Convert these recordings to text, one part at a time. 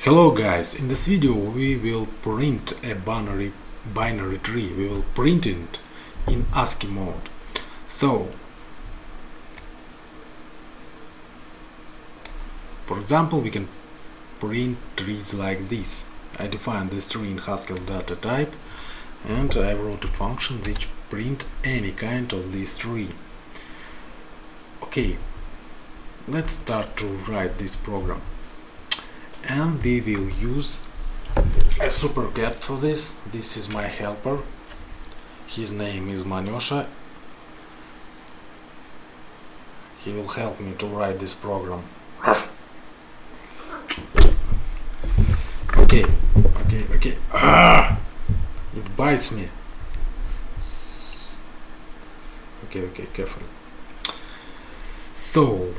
Hello guys, in this video we will print a binary tree. We will print it in ASCII mode. So, for example, we can print trees like this. I defined this tree in Haskell data type and I wrote a function which print any kind of this tree. Okay, let's start to write this program. And we will use a supercat for this. This is my helper. His name is Manyosha. He will help me to write this program. Okay. It bites me. Okay, carefully. So,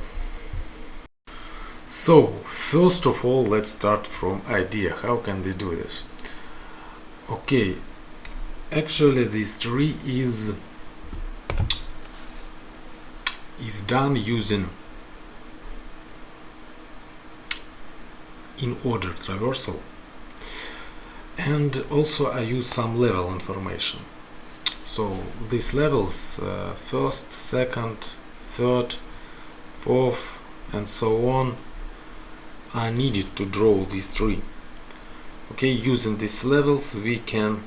first of all, let's start from idea. How can we do this? Okay, actually this tree is done using in order traversal, and also I use some level information. So these levels, first, second, third, fourth, and so on, are needed to draw this tree. Okay, using these levels we can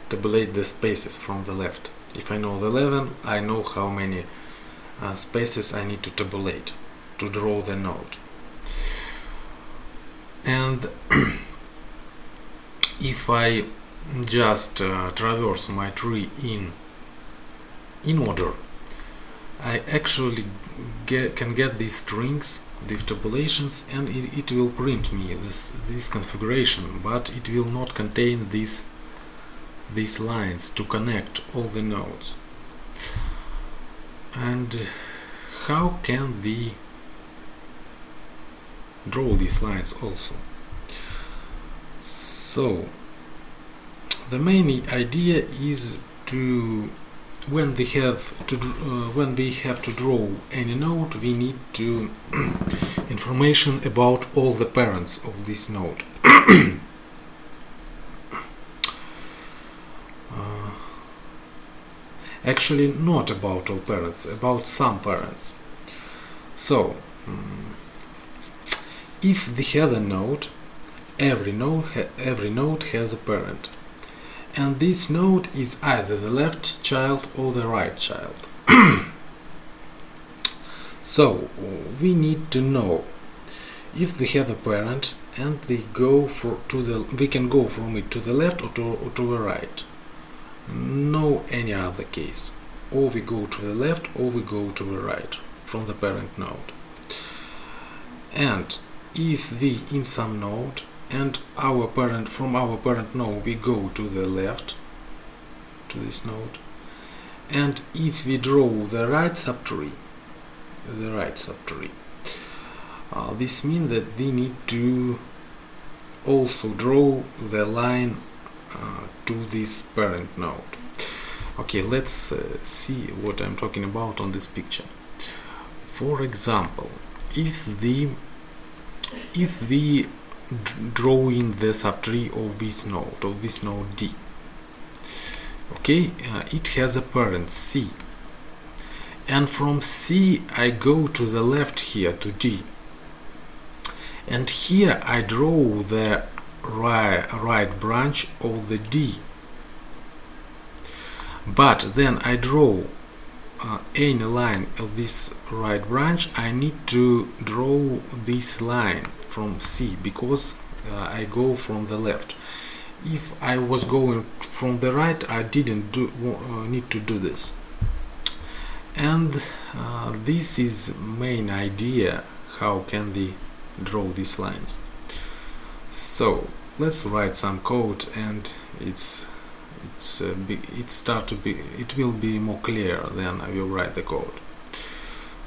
tabulate the spaces from the left. If I know the level, I know how many spaces I need to tabulate to draw the node. And if I just traverse my tree in order, I actually can get these strings, the tabulations, and it will print me this configuration, but it will not contain these lines to connect all the nodes. And how can we draw these lines also? So the main idea is to when we have to draw any node, we need to information about all the parents of this node. Actually, not about all parents, about some parents. So, if we have a node, every node has a parent. And this node is either the left child or the right child. So we need to know if we have a parent and we can go from it to the left or to the right. No any other case. Or we go to the left or we go to the right from the parent node. And if we in some node and from our parent node we go to the left to this node, and if we draw the right subtree, this means that we need to also draw the line to this parent node. Okay, let's see what I'm talking about on this picture. For example, if we drawing the subtree of this node D. Okay, it has a parent C, and from C I go to the left here to D, and here I draw the right branch of the D, but then I draw any line of this right branch. I need to draw this line from C because I go from the left. If I was going from the right, I didn't need to do this. And this is main idea how can we draw these lines. So let's write some code, and it will be more clear than I will write the code.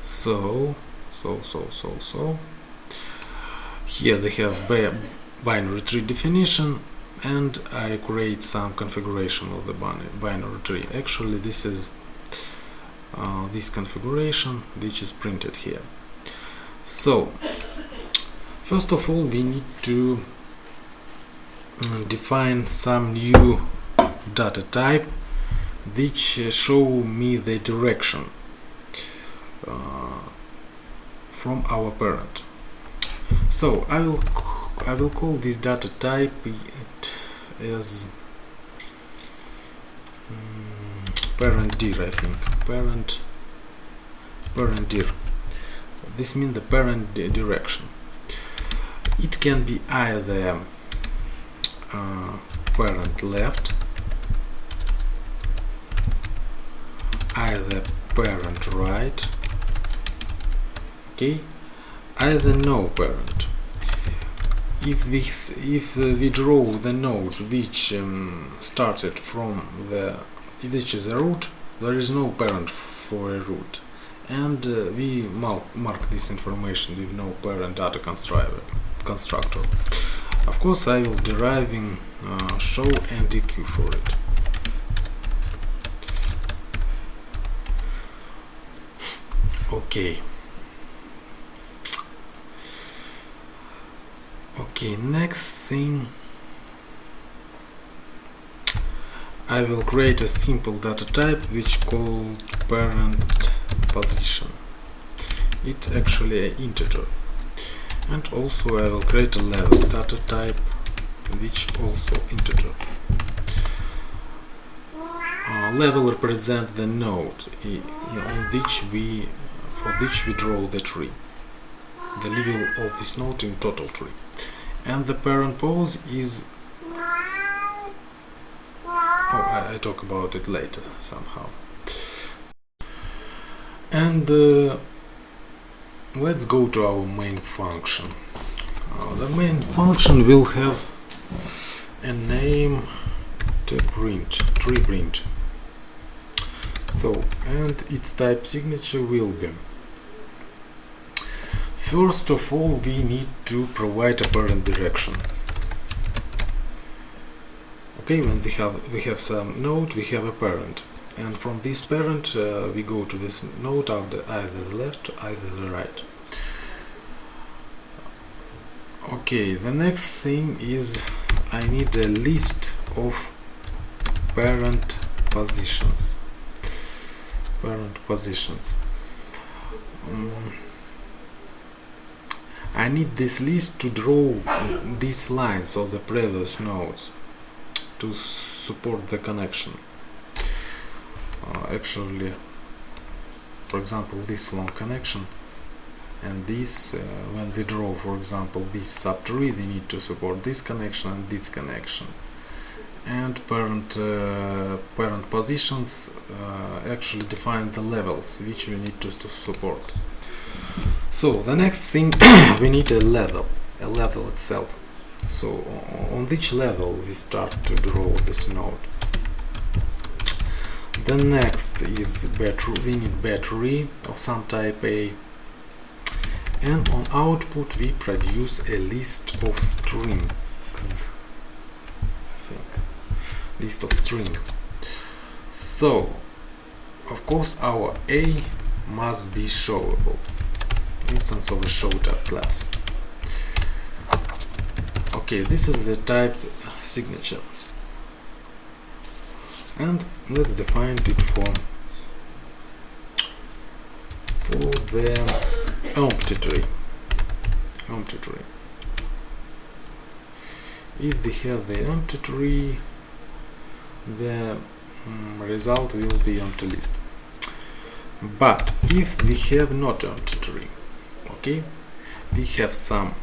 So here they have binary tree definition, and I create some configuration of the binary tree. Actually, this is this configuration which is printed here. So First of all, we need to define some new data type which show me the direction from our parent. So I will call this data type as parent dir, I think. Parent dir. This means the parent direction. It can be either parent left, either parent right, okay, either no parent. If we draw the node which started from which is a root, there is no parent for a root, and we mark this information with no parent data constructor. Of course, I will deriving show and eq for it. Okay. Okay, next thing, I will create a simple data type which called parent position. It's actually an integer. And also I will create a level data type which also integer. Level represent the node on which we draw the tree, the level of this node in total tree, and the parent pose is I talk about it later somehow. And let's go to our main function. The main function will have a name to tree print. So, and its type signature will be, first of all, we need to provide a parent direction. Okay, when we have some node, we have a parent, and from this parent we go to this node either the left or either the right. Okay, the next thing is I need a list of parent positions. I need this list to draw these lines of the previous nodes to support the connection. Actually, for example, this long connection and this, when we draw, for example, this subtree, we need to support this connection and this connection. And parent positions actually define the levels which we need to support. So the next thing, we need a level itself. So on which level we start to draw this node. The next is battery. We need battery of some type A, and on output we produce a list of strings. List of string. So of course our A must be showable, instance of a show type class. Okay, this is the type signature, and let's define it for the empty tree. If we have the empty tree, the result will be empty list. But if we have not empty tree, okay, we have some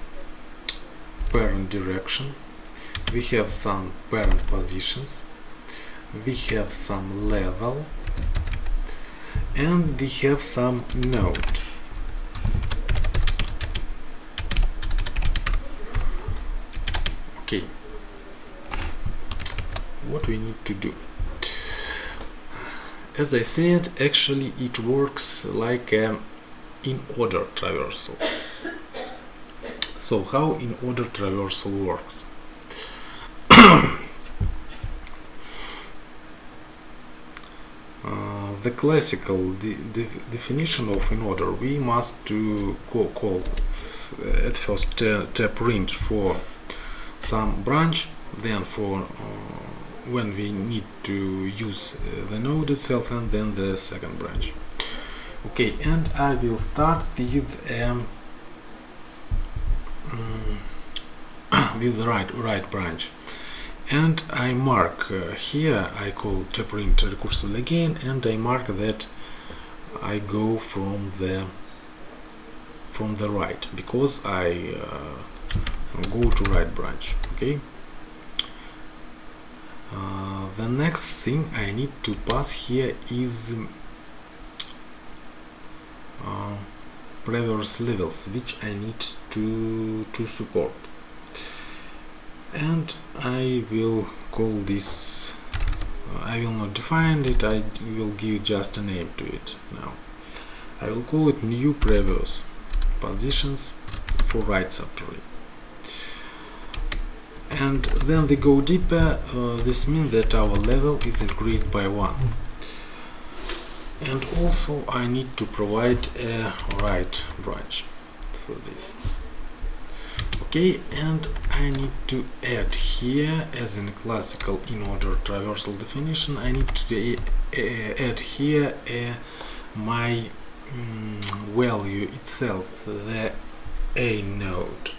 parent direction, we have some parent positions, we have some level, and we have some node. Okay, what we need to do? As I said, actually it works like in order traversal. So how in order traversal works? the classical definition of in order, we must to call at first print for some branch, then for when we need to use the node itself, and then the second branch. Okay, and I will start with with the right branch, and I mark here, I call print recursively again, and I mark that I go from the right, because I go to right branch. Okay. The next thing I need to pass here is previous levels, which I need to support, and I will call this, I will not define it, I will give just a name to it. Now I will call it new previous positions for right subtree. And then they go deeper. This means that our level is increased by 1. And also I need to provide a right branch for this. Okay, and I need to add here, as in classical in order traversal definition, I need to add here my value itself, the A node.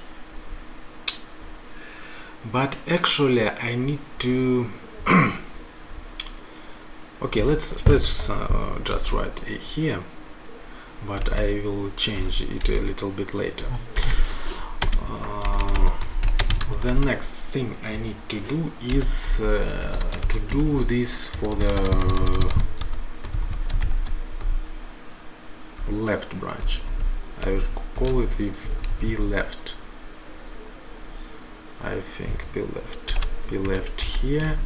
But actually I need to okay, let's just write A here, but I will change it a little bit later. The next thing I need to do is to do this for the left branch. I will call it with P left. I think P left here,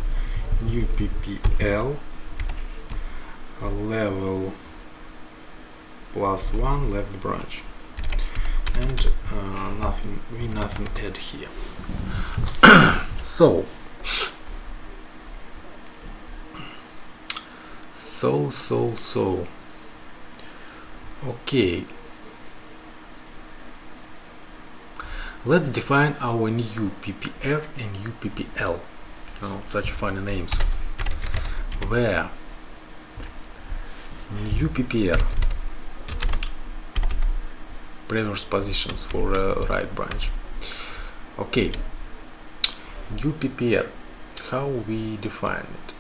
new PPL, level +1 left branch, and nothing add here. so okay, let's define our new PPR and new PPL. Such funny names. Where new PPR, previous positions for right branch. Okay, new PPR, how we define it?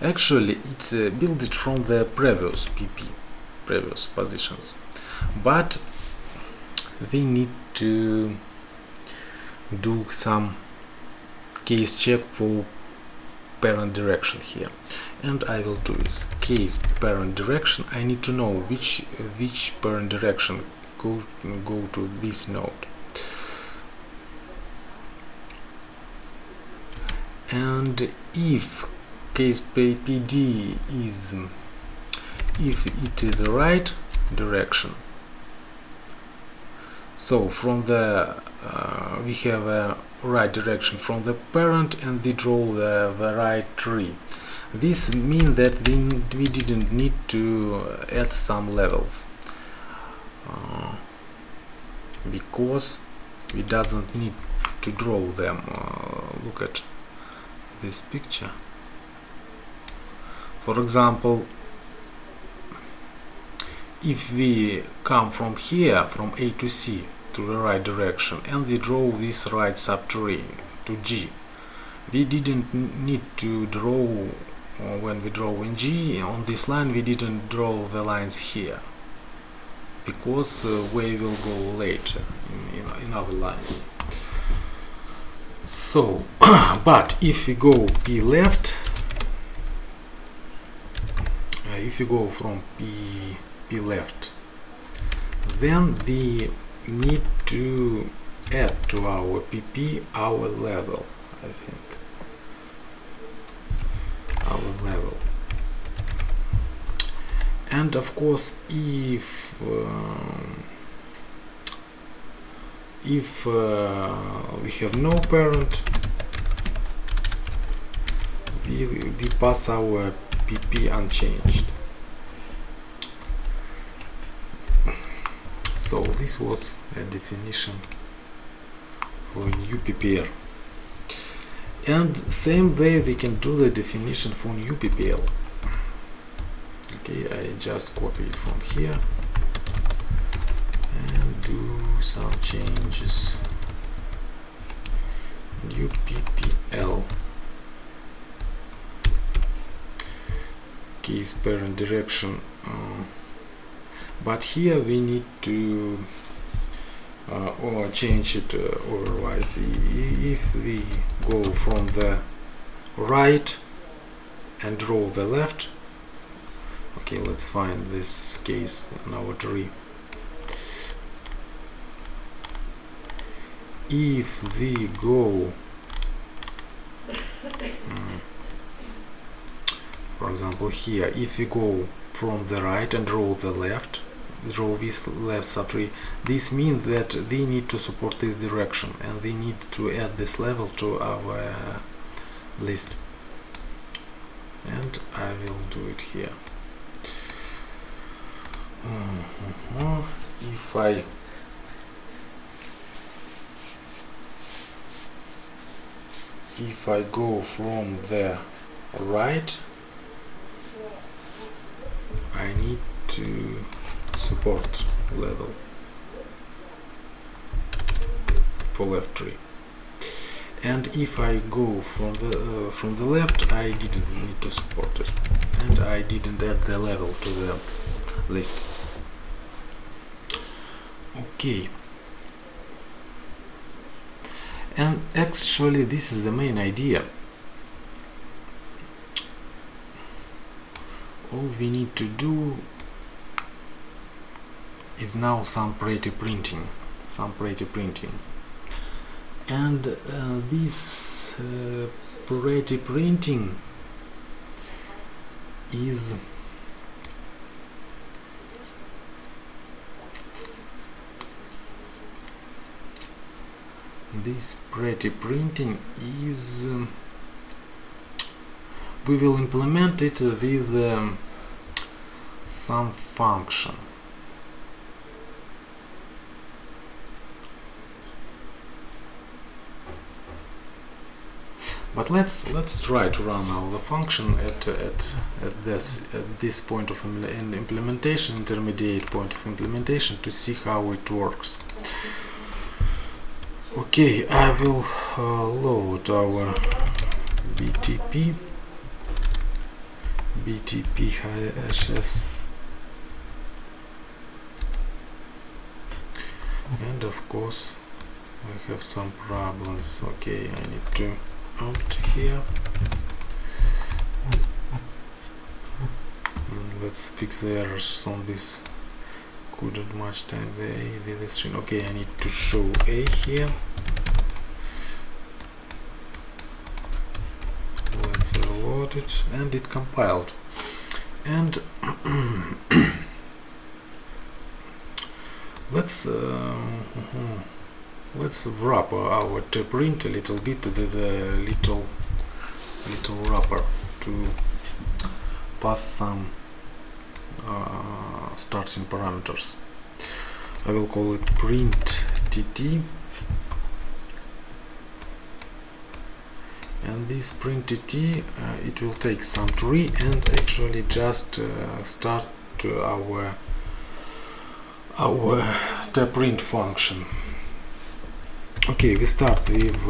Actually, it's built from the previous PP, previous positions, but we need to do some case check for parent direction here, and I will do this case parent direction. I need to know which parent direction go to this node, and if case PD is, if it is the right direction, so from the we have a right direction from the parent, and we draw the right tree. This means that we didn't need to add some levels, because we doesn't need to draw them. Look at this picture. For example, if we come from here, from A to C, to the right direction, and we draw this right subtree to G, we didn't need to draw, when we draw in G on this line, we didn't draw the lines here, because we will go later in other lines. So but if we go P left, if you go from P left, then we need to add to our PP our level, I think, our level. And of course, if we have no parent, we pass our pp unchanged. So this was a definition for a new PPL. And same way we can do the definition for new PPL. Okay, I just copy it from here and do some changes. New PPL. Keys parent direction. But here we need to or change it otherwise. If we go from the right and draw the left, okay, let's find this case in our tree. If we go for example here, if we go from the right and draw the left, draw this left subtree, this means that we need to support this direction and we need to add this level to our list, and I will do it here. If I go from the right, I need to support level for left tree, and if I go from the left, I didn't need to support it, and I didn't add the level to the list. Okay, and actually this is the main idea. All we need to do is now some pretty printing, and this pretty printing is we will implement it with some function. But let's try to run our function at this point of implementation, intermediate point of implementation, to see how it works. Okay, I will load our BTP HS, and of course I have some problems. Okay, I need to opt here, and let's fix the errors on this. Couldn't match time the A with the string. Okay, I need to show A here. Let's reload it, and it compiled. And let's wrap our print a little bit with a little wrapper to pass some starting parameters. I will call it print tt, and this print tt it will take some tree and actually just start our print function. Okay, we start with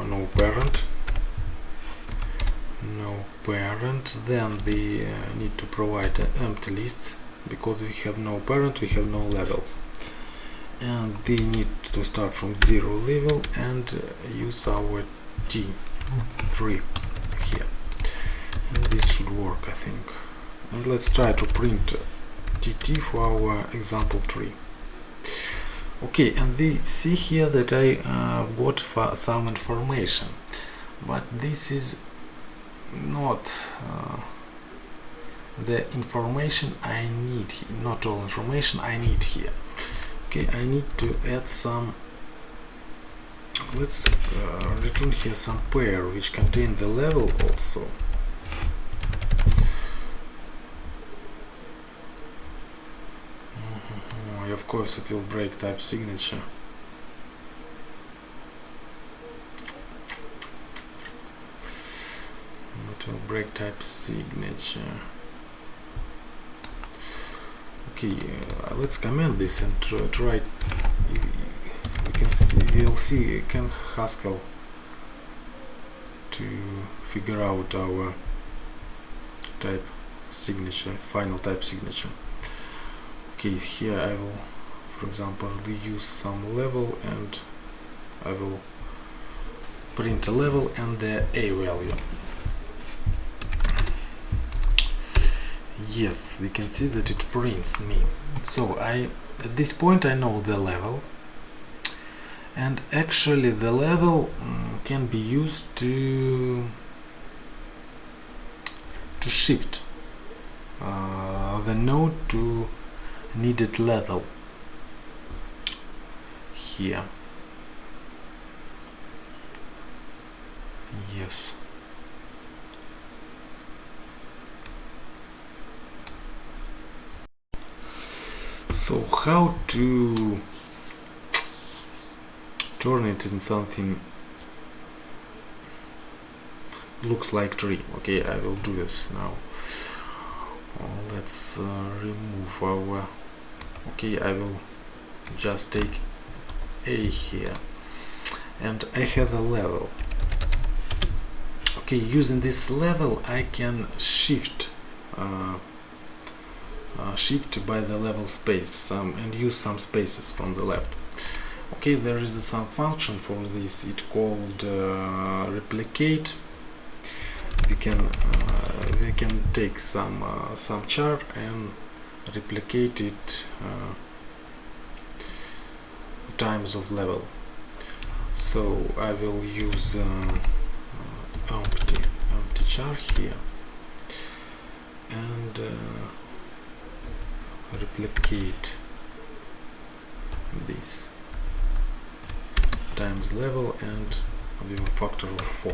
no parent, then we need to provide empty lists, because we have no parent, we have no levels, and we need to start from 0 level and use our t3 here, and this should work, I think. And let's try to print tt for our example tree. Okay, and we see here that I got some information, but this is not the information I need, not all information I need here. Okay, I need to add some let's return here some pair which contain the level also. Of course it will break type signature. It will break type signature. Okay, let's comment this and try. We'll see. Can Haskell to figure out our type signature, final type signature. Okay, here I will, for example, use some level, and I will print a level and the a value. Yes, we can see that it prints me. So at this point I know the level, and actually the level can be used to shift the node to needed level here. Yes. So how to turn it in something looks like tree? Okay, I will do this now. Let's remove our. Okay, I will just take a here, and I have a level. Okay, using this level I can shift by the level space and use some spaces from the left. Okay, there is some function for this. It called replicate. We can take some char and replicate it times of level. So I will use empty char here and replicate this times level and with a factor of 4.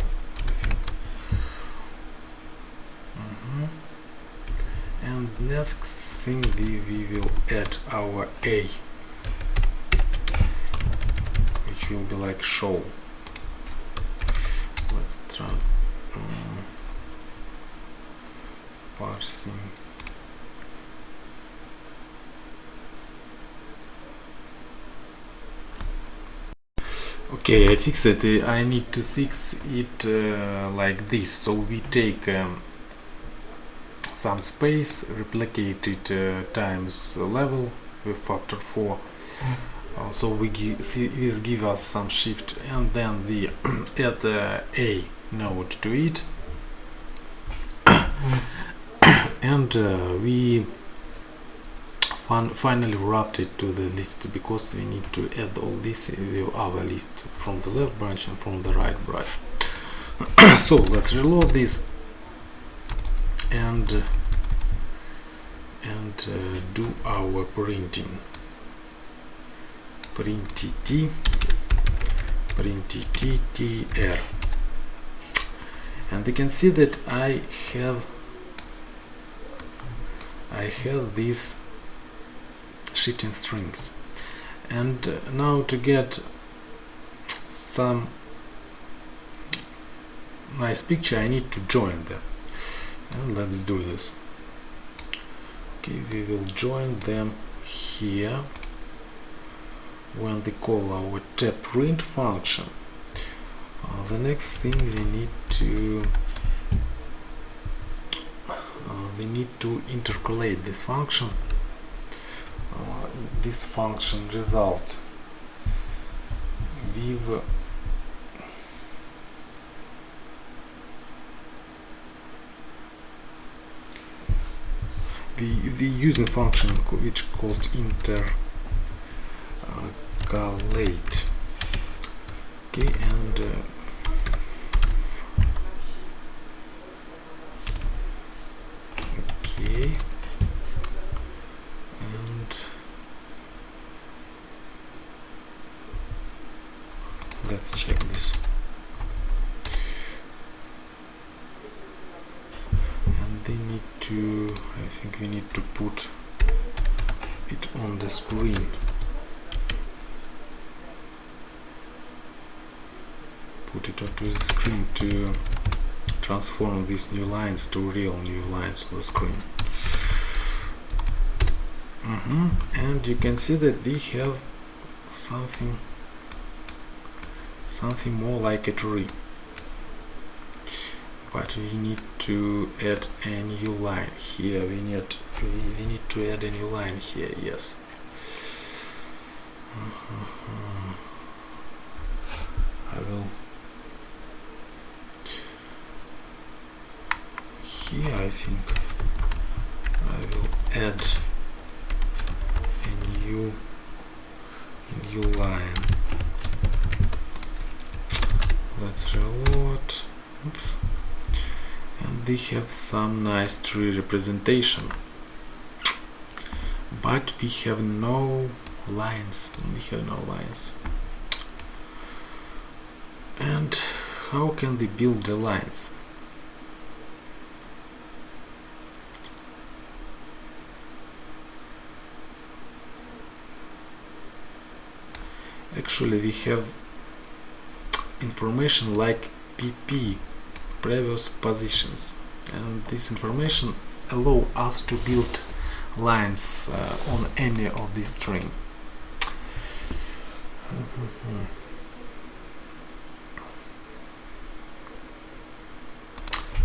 And next thing we will add our a, which will be like show. Let's try parsing. Okay, I fixed it. I need to fix it like this. So we take some space, replicate it times level with factor 4. So this give us some shift, and then we add a node to it, and we finally wrapped it to the list, because we need to add all this with our list from the left branch and from the right branch. So let's reload this and do our printing. Print tr, and you can see that I have these shifting strings, and now to get some nice picture I need to join them, and let's do this. Okay, we will join them here when they call our tab print function. The next thing we need to interpolate this function. This function result with we using function which called intercalate. Okay, and okay, and let's check I think we need to put it on the screen. Put it onto the screen to transform these new lines to real new lines on the screen. And you can see that they have something more like a tree, but we need to add a new line here. We need to add a new line here. Yes. I will here. I think I will add a new line. That's a lot. Oops. And they have some nice tree representation, but we have no lines. And how can they build the lines? Actually, we have information like PP, previous positions, and this information allow us to build lines on any of this string.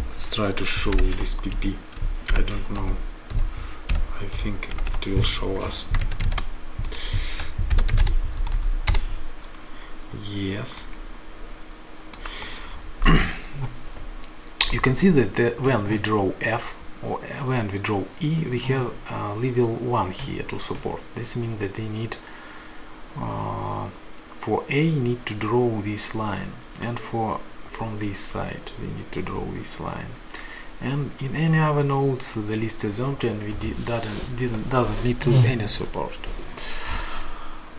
Let's try to show this PP. I don't know. I think it will show us. Yes. You can see that when we draw F or when we draw E, we have level 1 here to support. This means that they need for A need to draw this line, and from this side we need to draw this line. And in any other nodes the list is empty, and we doesn't need to any support.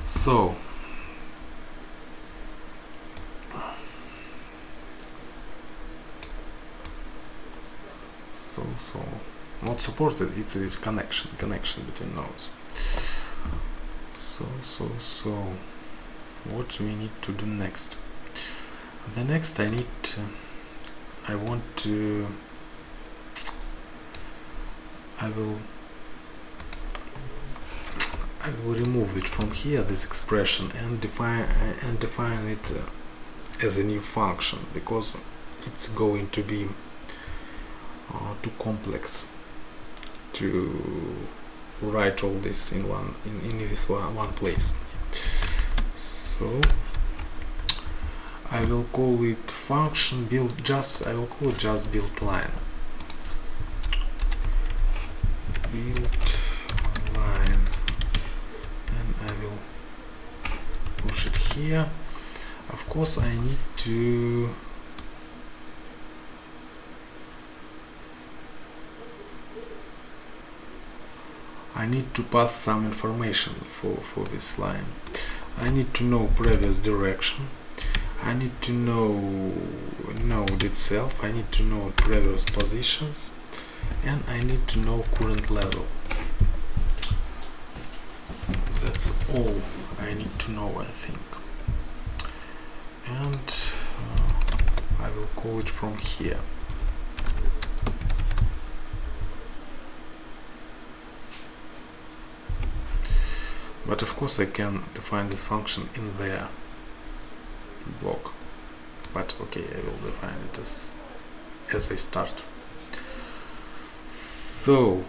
So not supported, it's a connection between nodes. So what we need to do next? The next I will remove it from here, this expression, and define it as a new function, because it's going to be too complex to write all this in this one place. So I will call it function build. I will call it just build line. Build line, and I will push it here. Of course, I need to pass some information for this line. I need to know previous direction. I need to know node itself. I need to know previous positions, and I need to know current level. That's all I need to know, I think. And I will call it from here. But of course I can define this function in their block. But okay, I will define it as I start. So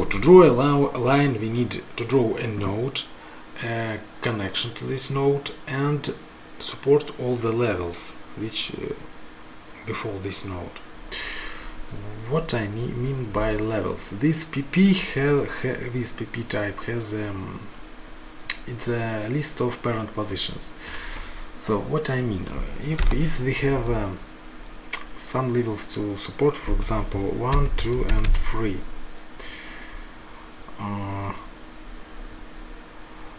to draw a line, we need to draw a node, a connection to this node, and support all the levels which before this node. What I mean by levels? This PP this PP type has it's a list of parent positions. So what I mean, if we have some levels to support, for example 1, 2, and 3.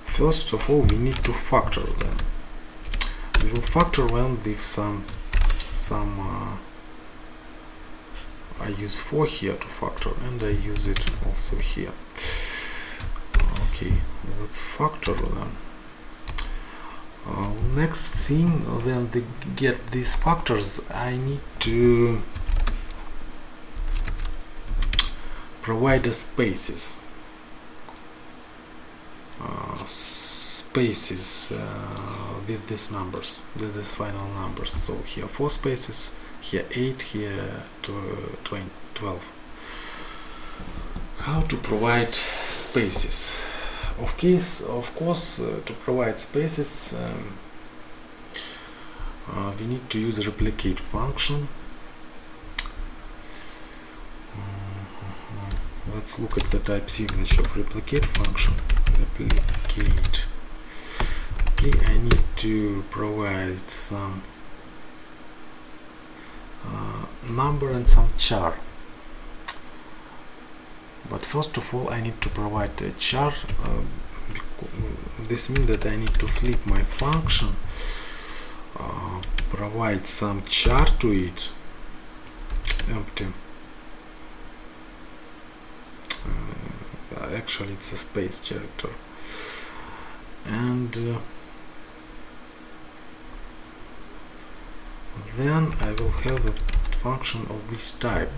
First of all, we need to factor them. We will factor when with some I use 4 here to factor, and I use it also here. Okay, let's factor them. Next thing, when they get these factors, I need to provide a spaces. With these numbers, with these final numbers. So here 4 spaces, here 8, here 12. How to provide spaces? Of course, to provide spaces, we need to use a replicate function. Let's look at the type signature of replicate function. Replicate. Okay, I need to provide some number and some char. But first of all, I need to provide a char. This means that I need to flip my function, provide some char to it, empty. Actually, it's a space character, and then I will have a function of this type,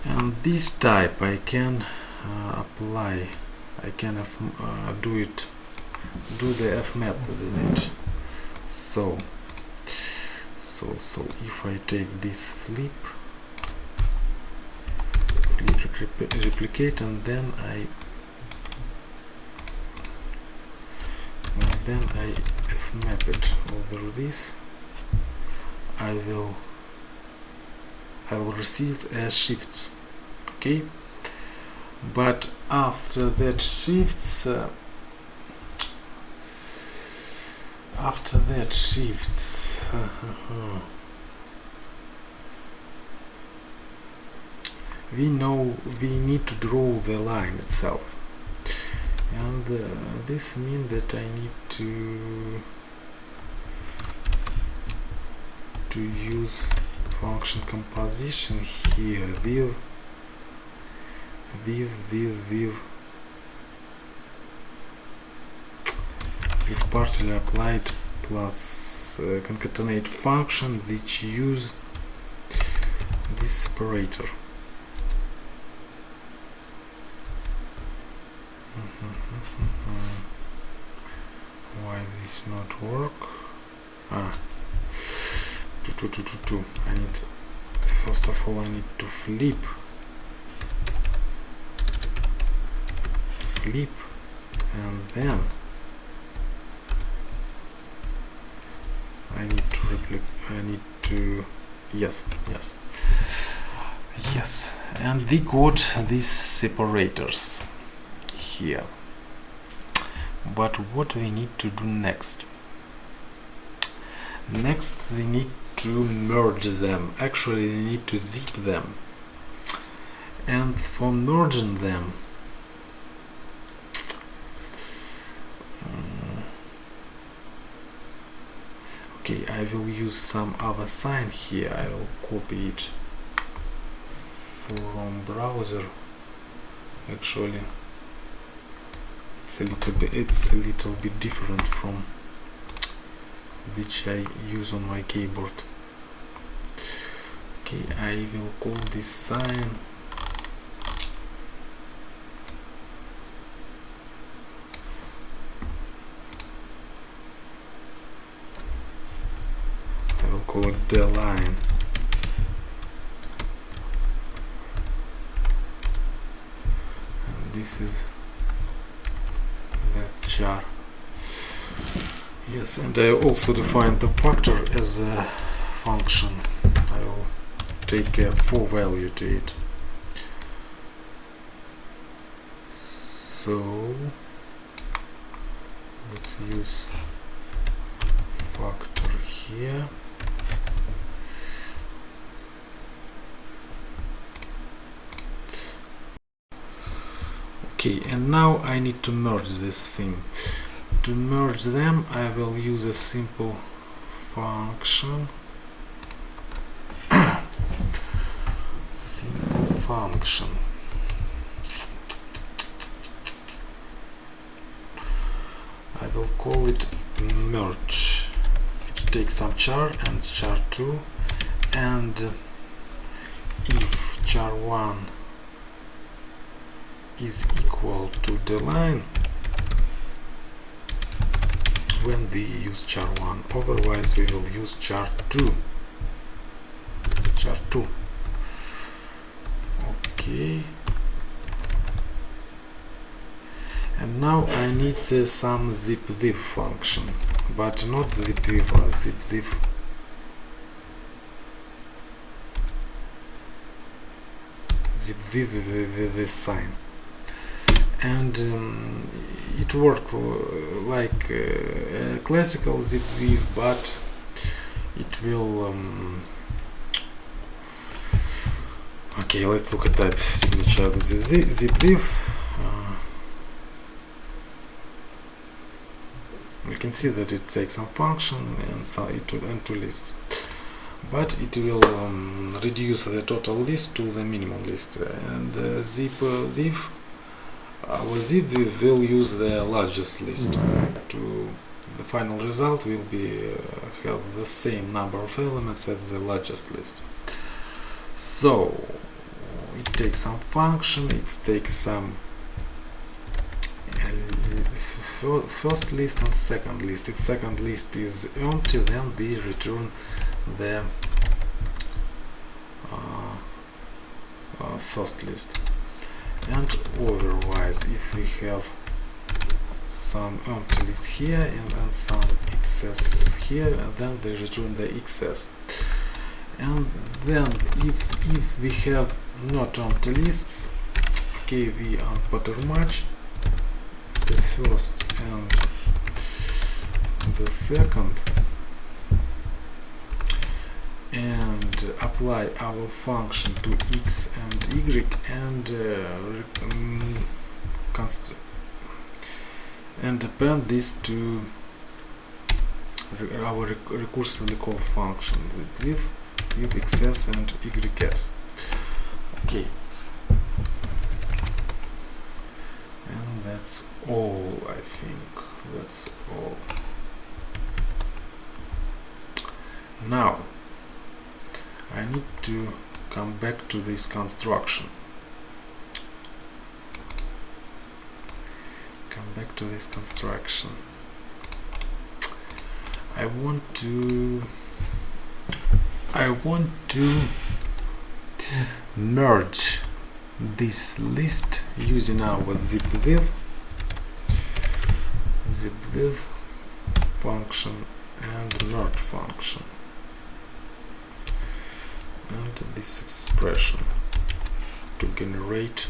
and this type I can apply. I can do the fmap with it. So if I take this flip, replicate, and then I fmap it over this, I will receive as shifts. Okay, but after that shifts we know we need to draw the line itself, and this means that I need to use function composition here with partially applied plus concatenate function which use this separator. Why this not work? I need, first of all, I need to flip, and then I need to replicate. Yes, and we got these separators here. But what we need to do next? Next, we need to merge them. Actually, we need to zip them. And for merging them, okay, I will use some other sign here. I will copy it from browser. Actually, it's a little bit different from which I use on my keyboard. Okay, I will call this sign call it the line. And this is the char. Yes, and I also define the factor as a function. I will take a 4 value to it. So let's use factor here. Okay, and now I need to merge this thing. to merge them, I will use a simple function. Simple function. I will call it merge. It takes some char and char2, and if char1 is equal to the line, when we use char1, otherwise we will use char2. Okay. And now I need some zipdiv function, but not zipdiv, zipdiv. Zipdiv with this sign. And it works like a classical zipdiv, but it will okay, let's look at type signature of the zipdiv. You can see that it takes some function and so to list, but it will reduce the total list to the minimum list, and the zipdiv, our zipdiv will use the largest list. To the final result will be have the same number of elements as the largest list. So it takes some function, it takes some first list and second list. If second list is empty, then we return the first list. And otherwise, if we have some empty list here and some excess here, then they return the excess. And then if we have not empty lists, okay, we unpattern match the first and the second and apply our function to x and y and append this to our recursively called function, the div with xs and ys. Okay, and that's all. I think that's all. Now I need to come back to this construction. I want to merge this list using our zipdiv function and merge function and this expression to generate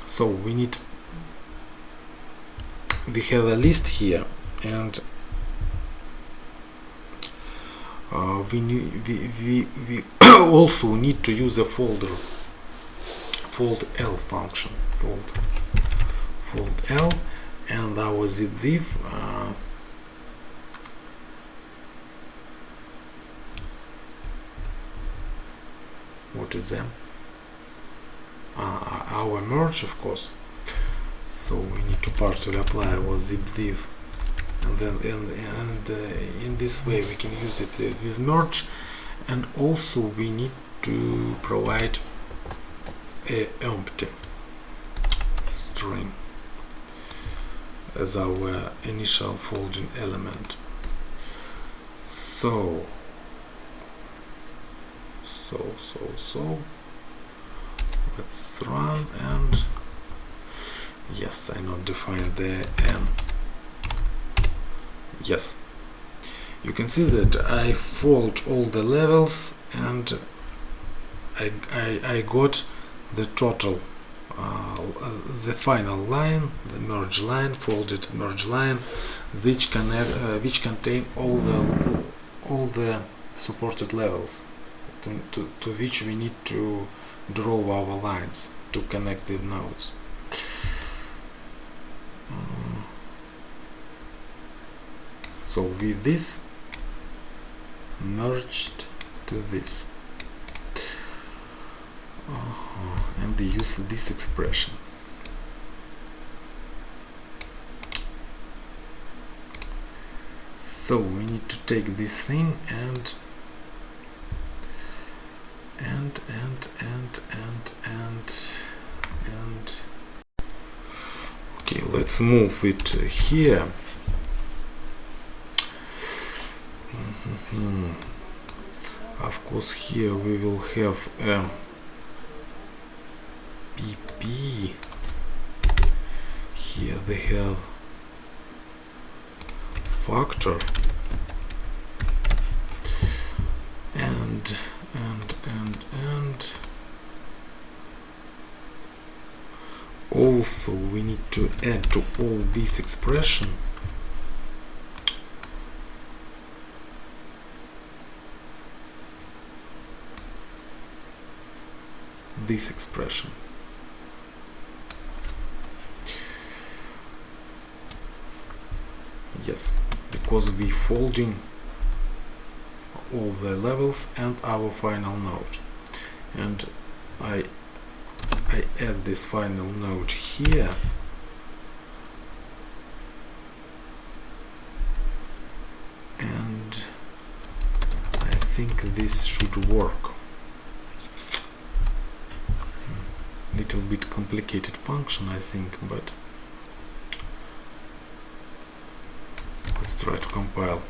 so we have a list here, and we also need to use a fold L function, fold L, and our zipdiv what is them? Our merge, of course. So we need to partially apply our zipdiv, and then in this way we can use it with merge, and also we need to provide a empty string as our initial folding element. So let's run, and yes, I not defined the n. Yes, you can see that I fold all the levels, and I got the total, the final line, the merge line, folded merge line, which contain all the supported levels. to which we need to draw our lines to connect the nodes. So with this merged to this, and they use this expression. So we need to take this thing and okay, let's move it here. Of course, here we will have a PP. Here they have factor and also we need to add to all this expression this expression. Yes, because we folding all the levels and our final node, and I add this final node here, and I think this should work. Little bit complicated function, I think, but let's try to compile.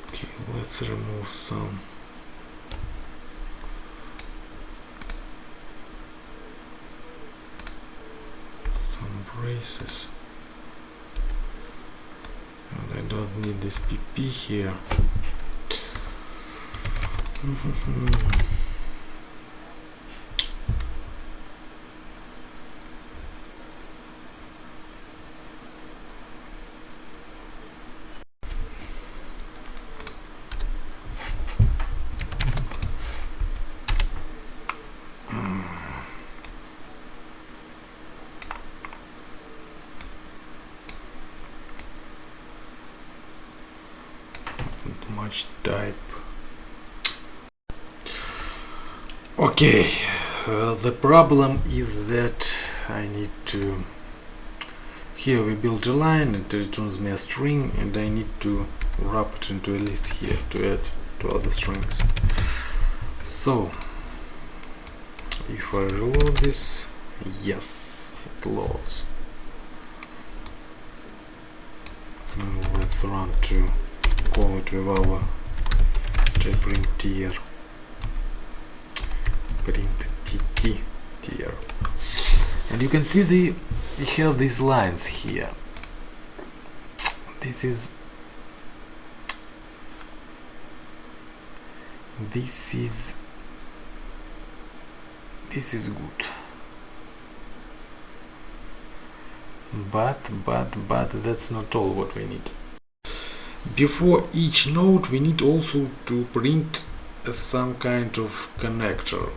Okay, let's remove some braces. And I don't need this PP here. Much type. Okay, the problem is that I need to, here we build a line, it returns me a string, and I need to wrap it into a list here to add to other strings. So if I reload this, yes, it loads. Let's run to call it with our print tier, print tt tier, and you can see we have these lines here. This is good, but that's not all what we need. Before each node we need also to print some kind of connector.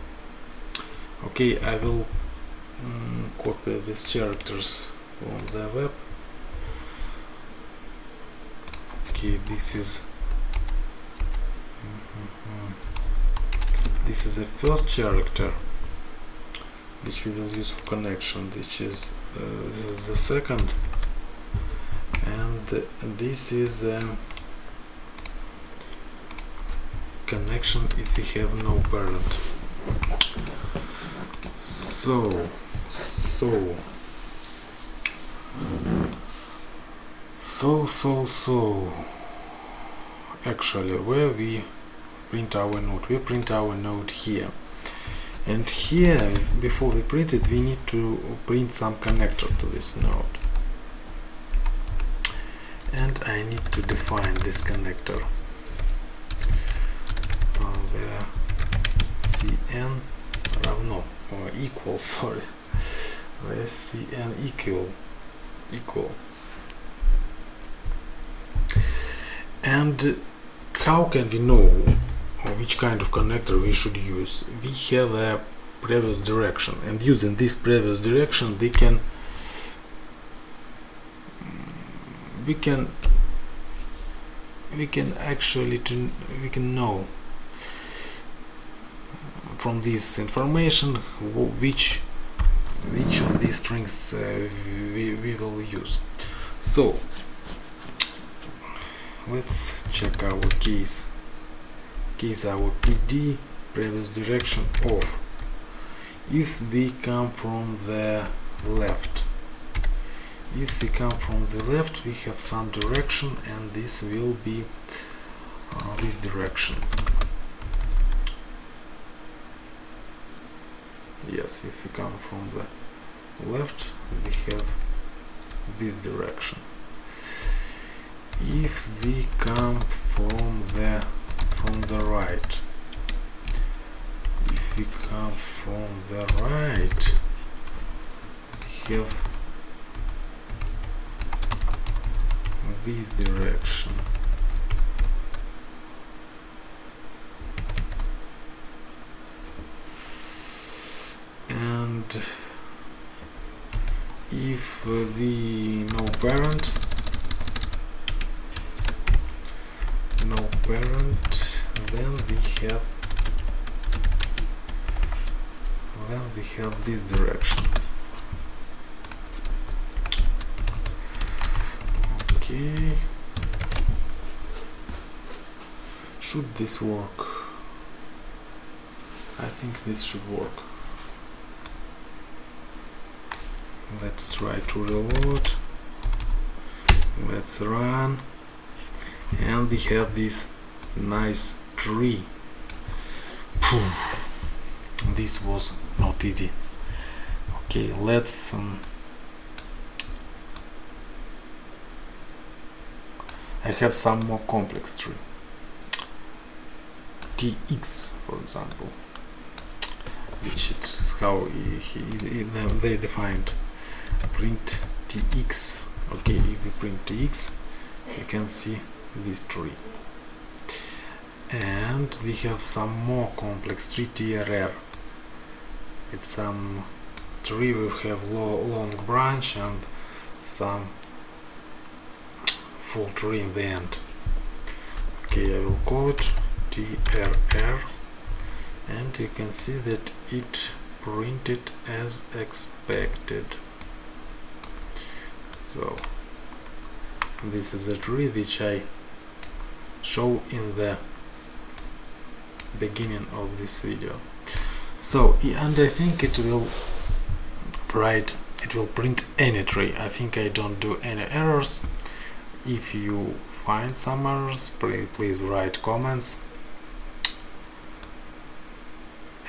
Okay, I will copy these characters from the web. Okay, this is the first character which we will use for connection. This is the second, and this is connection if we have no parent. So actually, where we print our node? We print our node here, and here before we print it we need to print some connector to this node, and I need to define this connector. The cn равно equal, sorry, the cn equal And how can we know which kind of connector we should use? We have a previous direction, and using this previous direction we can know from this information which of these strings we will use. So let's check our case our PD previous direction off. If they come from the left, we have some direction, and this will be this direction. Yes, if we come from the left, we have this direction. If we come from the right, we have this direction. And if the no parent, then we have this direction. Okay, should this work? I think this should work. Let's try to reload. Let's run, and we have this nice tree. This was not easy. Okay, let's I have some more complex tree. TX, for example, which is how they defined print TX. Okay, if we print TX, you can see this tree. And we have some more complex tree, TRR. It's some tree will have long branch and some full tree in the end. Okay, I will call it TRR, and you can see that it printed as expected. So this is a tree which I show in the beginning of this video. So, and I think it will print any tree. I think I don't do any errors. If you find some errors, please write comments.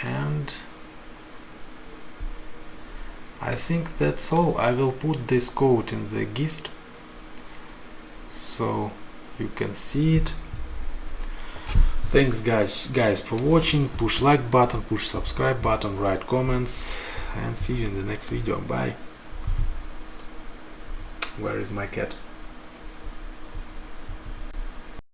And I think that's all. I will put this code in the gist so you can see it. Thanks guys for watching. Push like button, push subscribe button, write comments, and see you in the next video. Bye. Where is my cat?